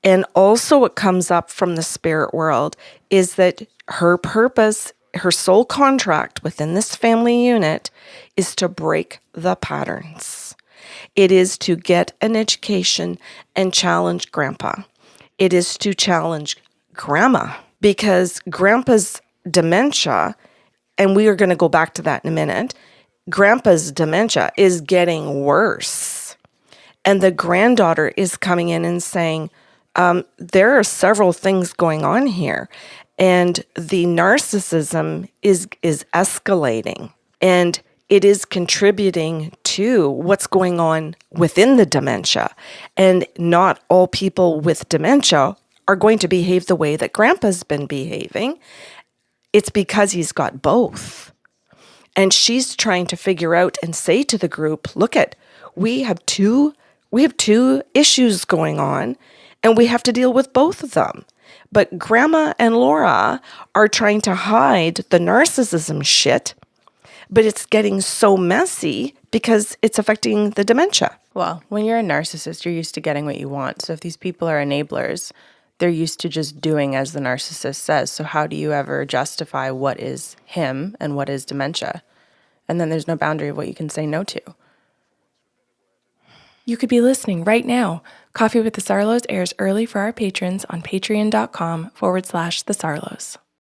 And also what comes up from the spirit world is that her purpose, her sole contract within this family unit is to break the patterns. It is to get an education and challenge grandpa. It is to challenge grandma, because grandpa's dementia, and we are going to go back to that in a minute, grandpa's dementia is getting worse. And the granddaughter is coming in and saying, there are several things going on here. And the narcissism is escalating. And it is contributing to what's going on within the dementia. And not all people with dementia are going to behave the way that grandpa's been behaving. It's because he's got both. And she's trying to figure out and say to the group, look at, we have two issues going on, and we have to deal with both of them. But Grandma and Laura are trying to hide the narcissism shit, but it's getting so messy because it's affecting the dementia. Well, when you're a narcissist, you're used to getting what you want. So if these people are enablers, they're used to just doing as the narcissist says. So how do you ever justify what is him and what is dementia? And then there's no boundary of what you can say no to. You could be listening right now. Coffee with the Sarlos airs early for our patrons on patreon.com/the Sarlos.